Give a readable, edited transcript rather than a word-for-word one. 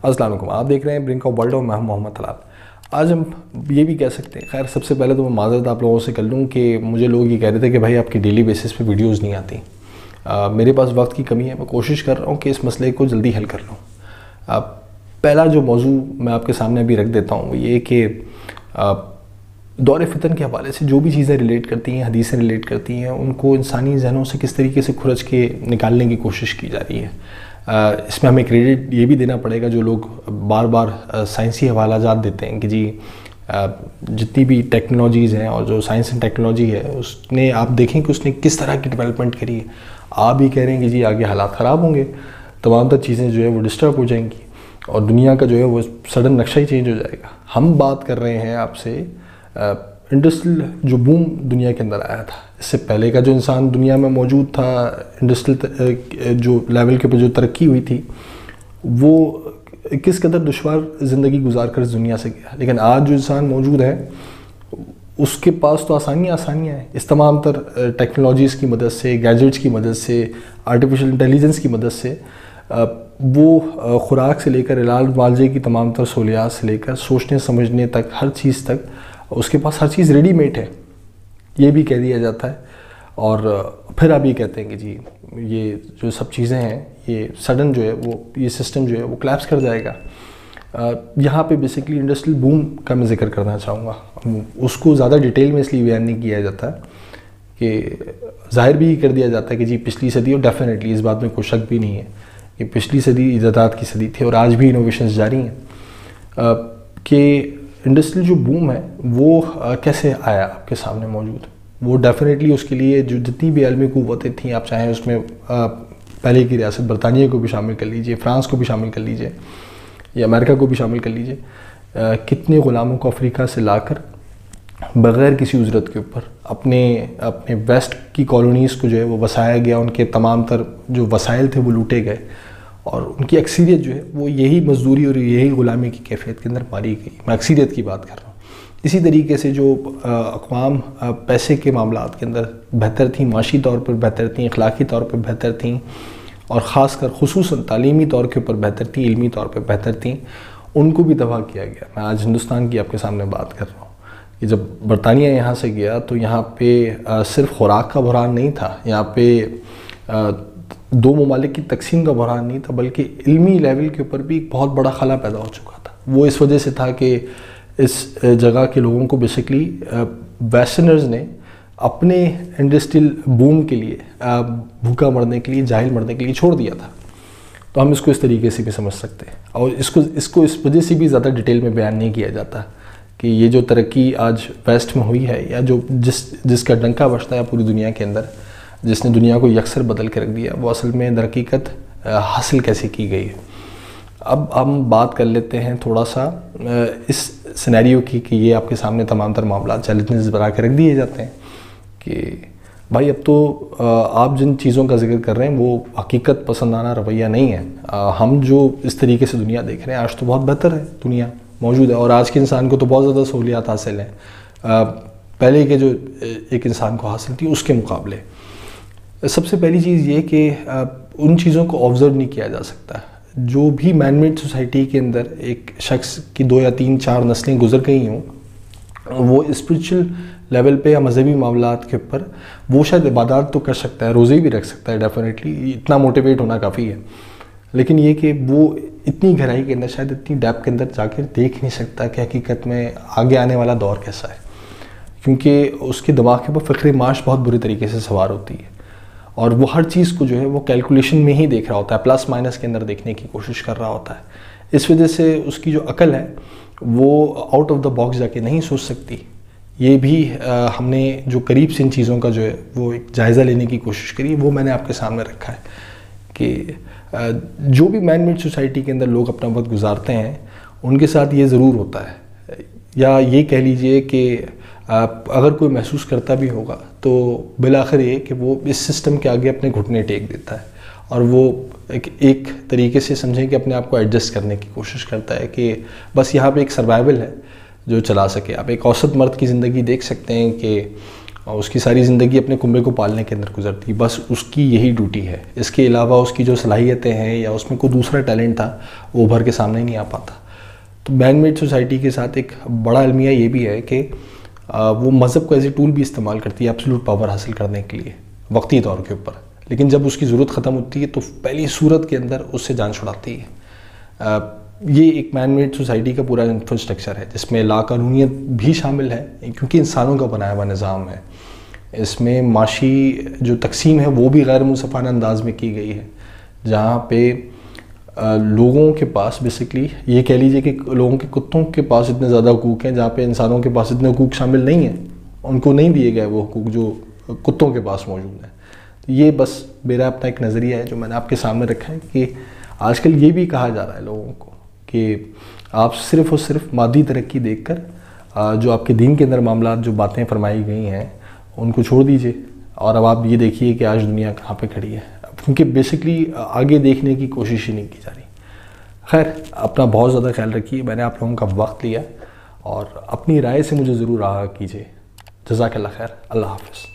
السلام علیکم، آپ دیکھ رہے ہیں برنک آف ورلڈ اور میں محمد طلال۔ آج ہم یہ بھی کہہ سکتے ہیں، خیر سب سے پہلے تو میں معذرت آپ لوگوں سے کر لوں کہ مجھے لوگ یہ کہہ رہے تھے کہ بھائی آپ کی ڈیلی بیسس پہ ویڈیوز نہیں آتی۔ میرے پاس وقت کی کمی ہے، میں کوشش کر رہا ہوں کہ اس مسئلے کو جلدی حل کر لوں۔ پہلا جو موضوع میں آپ کے سامنے ابھی رکھ دیتا ہوں وہ یہ کہ دور فتن کے حوالے سے جو بھی چیزیں ریلیٹ کرتی ہیں، حدیثیں ریلیٹ کرتی ہیں، ان کو انسانی ذہنوں سے کس طریقے سے کھرچ کے نکالنے کی کوشش کی جا رہی ہے۔ اس میں ہمیں کریڈٹ یہ بھی دینا پڑے گا جو لوگ بار بار سائنسی حوالہ جات دیتے ہیں کہ جی جتنی بھی ٹیکنالوجیز ہیں اور جو سائنس اینڈ ٹیکنالوجی ہے اس نے، آپ دیکھیں کہ اس نے کس طرح کی ڈیولپمنٹ کری ہے۔ آپ بھی کہہ رہے ہیں کہ جی آگے حالات خراب ہوں گے، تمام تر چیزیں جو ہے وہ ڈسٹرب ہو جائیں گی اور دنیا کا جو ہے وہ سڈن نقشہ ہی چینج ہو جائے گا۔ ہم بات کر رہے ہیں آپ سے انڈسٹریل جو بوم دنیا کے اندر آیا تھا، اس سے پہلے کا جو انسان دنیا میں موجود تھا، انڈسٹریل جو لیول کے اوپر جو ترقی ہوئی تھی، وہ کس قدر دشوار زندگی گزار کر اس دنیا سے گیا، لیکن آج جو انسان موجود ہے اس کے پاس تو آسانیاں ہیں۔ اس تمام تر ٹیکنالوجیز کی مدد سے، گیجٹس کی مدد سے، آرٹیفیشل انٹیلیجنس کی مدد سے وہ خوراک سے لے کر علاج معالجے کی تمام تر سہولیات سے لے کر سوچنے سمجھنے تک، ہر چیز تک اس کے پاس ہر چیز ریڈی میڈ ہے، یہ بھی کہہ دیا جاتا ہے۔ اور پھر آپ یہ کہتے ہیں کہ جی یہ جو سب چیزیں ہیں یہ سڈن جو ہے وہ یہ سسٹم جو ہے وہ کلیپس کر جائے گا۔ یہاں پہ بیسیکلی انڈسٹریل بوم کا میں ذکر کرنا چاہوں گا۔ اس کو زیادہ ڈیٹیل میں اس لیے بیان نہیں کیا جاتا ہے کہ ظاہر بھی کر دیا جاتا ہے کہ جی پچھلی صدی، اور ڈیفینیٹلی اس بات میں کوئی شک بھی نہیں ہے کہ پچھلی صدی ایجادات کی صدی تھی اور آج بھی انوویشنز جاری ہیں، کہ انڈسٹریل جو بوم ہے وہ کیسے آیا آپ کے سامنے موجود۔ وہ ڈیفینیٹلی اس کے لیے جو جتنی بھی عالمی قوتیں تھیں، آپ چاہیں اس میں پہلے کی ریاست برطانیہ کو بھی شامل کر لیجئے، فرانس کو بھی شامل کر لیجئے یا امریکہ کو بھی شامل کر لیجئے، کتنے غلاموں کو افریقہ سے لا کر بغیر کسی اجرت کے اوپر اپنے ویسٹ کی کالونیز کو جو ہے وہ بسایا گیا، ان کے تمام تر جو وسائل تھے وہ لوٹے گئے اور ان کی اکثریت جو ہے وہ یہی مزدوری اور یہی غلامی کی کیفیت کے اندر ماری گئی۔ میں اکثریت کی بات کر رہا ہوں۔ اسی طریقے سے جو اقوام پیسے کے معاملات کے اندر بہتر تھیں، معاشی طور پر بہتر تھیں، اخلاقی طور پر بہتر تھیں اور خاص کر خصوصاً تعلیمی طور کے اوپر بہتر تھیں، علمی طور پر بہتر تھیں، ان کو بھی تباہ کیا گیا۔ میں آج ہندوستان کی آپ کے سامنے بات کر رہا ہوں کہ جب برطانیہ یہاں سے گیا تو یہاں پہ صرف خوراک کا بحران نہیں تھا، یہاں پہ دو ممالک کی تقسیم کا بحران نہیں تھا، بلکہ علمی لیول کے اوپر بھی ایک بہت بڑا خلا پیدا ہو چکا تھا۔ وہ اس وجہ سے تھا کہ اس جگہ کے لوگوں کو بیسیکلی ویسٹرنرز نے اپنے انڈسٹریل بوم کے لیے بھوکا مرنے کے لیے، جاہل مرنے کے لیے چھوڑ دیا تھا۔ تو ہم اس کو اس طریقے سے بھی سمجھ سکتے ہیں اور اس کو اس وجہ سے بھی زیادہ ڈیٹیل میں بیان نہیں کیا جاتا کہ یہ جو ترقی آج ویسٹ میں ہوئی ہے یا جو جس کا ڈنکا بجتا ہے پوری دنیا کے اندر، جس نے دنیا کو یکسر بدل کے رکھ دیا، وہ اصل میں در حقیقت حاصل کیسے کی گئی ہے۔ اب ہم بات کر لیتے ہیں تھوڑا سا اس سینیریو کی کہ یہ آپ کے سامنے تمام تر معاملات چیلنجز بنا کے رکھ دیے جاتے ہیں کہ بھائی اب تو آپ جن چیزوں کا ذکر کر رہے ہیں وہ حقیقت پسندانہ رویہ نہیں ہے۔ ہم جو اس طریقے سے دنیا دیکھ رہے ہیں آج تو بہت بہتر ہے، دنیا موجود ہے اور آج کے انسان کو تو بہت زیادہ سہولیات حاصل ہیں پہلے کے جو ایک انسان کو حاصل تھی اس کے مقابلے۔ سب سے پہلی چیز یہ کہ ان چیزوں کو آبزرو نہیں کیا جا سکتا۔ جو بھی مین میڈ سوسائٹی کے اندر ایک شخص کی 2 یا 3 4 نسلیں گزر گئی ہوں، وہ اسپریچول لیول پہ یا مذہبی معاملات کے اوپر وہ شاید عبادات تو کر سکتا ہے، روزے بھی رکھ سکتا ہے، ڈیفینیٹلی اتنا موٹیویٹ ہونا کافی ہے، لیکن یہ کہ وہ اتنی گہرائی کے اندر، شاید اتنی ڈیپ کے اندر جا کے دیکھ نہیں سکتا کہ حقیقت میں آگے آنے والا دور کیسا ہے، کیونکہ اس کے دماغ کے اوپر فکر معاش بہت بری طریقے سے سوار ہوتی ہے اور وہ ہر چیز کو جو ہے وہ کیلکولیشن میں ہی دیکھ رہا ہوتا ہے، پلس مائنس کے اندر دیکھنے کی کوشش کر رہا ہوتا ہے۔ اس وجہ سے اس کی جو عقل ہے وہ آؤٹ آف دا باکس جا کے نہیں سوچ سکتی۔ یہ بھی ہم نے جو قریب سے ان چیزوں کا جو ہے وہ ایک جائزہ لینے کی کوشش کری، وہ میں نے آپ کے سامنے رکھا ہے کہ جو بھی مین میڈ سوسائٹی کے اندر لوگ اپنا وقت گزارتے ہیں ان کے ساتھ یہ ضرور ہوتا ہے، یا یہ کہہ لیجئے کہ اگر کوئی محسوس کرتا بھی ہوگا تو بالآخر یہ کہ وہ اس سسٹم کے آگے اپنے گھٹنے ٹیک دیتا ہے اور وہ ایک طریقے سے سمجھیں کہ اپنے آپ کو ایڈجسٹ کرنے کی کوشش کرتا ہے کہ بس یہاں پہ ایک سروائیول ہے جو چلا سکے۔ آپ ایک اوسط مرد کی زندگی دیکھ سکتے ہیں کہ اور اس کی ساری زندگی اپنے کنبے کو پالنے کے اندر گزرتی، بس اس کی یہی ڈیوٹی ہے، اس کے علاوہ اس کی جو صلاحیتیں ہیں یا اس میں کوئی دوسرا ٹیلنٹ تھا وہ ابھر کے سامنے نہیں آ پاتا۔ تو مین میڈ سوسائٹی کے ساتھ ایک بڑا المیہ یہ بھی ہے کہ وہ مذہب کو ایز اے ٹول بھی استعمال کرتی ہے ایبسولوٹ پاور حاصل کرنے کے لیے وقتی طور کے اوپر، لیکن جب اس کی ضرورت ختم ہوتی ہے تو پہلی صورت کے اندر اس سے جان چھڑاتی ہے۔ یہ ایک مین میڈ سوسائٹی کا پورا انفراسٹرکچر ہے جس میں لا قانونیت بھی شامل ہے، کیونکہ انسانوں کا بنایا ہوا نظام ہے۔ اس میں معاشی جو تقسیم ہے وہ بھی غیر منصفانہ انداز میں کی گئی ہے، جہاں پہ لوگوں کے پاس بیسکلی یہ کہہ لیجئے کہ لوگوں کے کتوں کے پاس اتنے زیادہ حقوق ہیں جہاں پہ انسانوں کے پاس اتنے حقوق شامل نہیں ہیں، ان کو نہیں دیے گئے وہ حقوق جو کتوں کے پاس موجود ہیں۔ یہ بس میرا اپنا ایک نظریہ ہے جو میں نے آپ کے سامنے رکھا ہے کہ آج کل یہ بھی کہا جا رہا ہے لوگوں کو کہ آپ صرف اور صرف مادی ترقی دیکھ کر جو آپ کے دین کے اندر معاملات جو باتیں فرمائی گئی ہیں ان کو چھوڑ دیجئے، اور اب آپ یہ دیکھیے کہ آج دنیا کہاں پہ کھڑی ہے، کیونکہ بیسکلی آگے دیکھنے کی کوشش ہی نہیں کی جا رہی۔ خیر، اپنا بہت زیادہ خیال رکھیے، میں نے آپ لوگوں کا وقت لیا، اور اپنی رائے سے مجھے ضرور آگاہ کیجیے۔ جزاک اللہ خیر، اللہ حافظ۔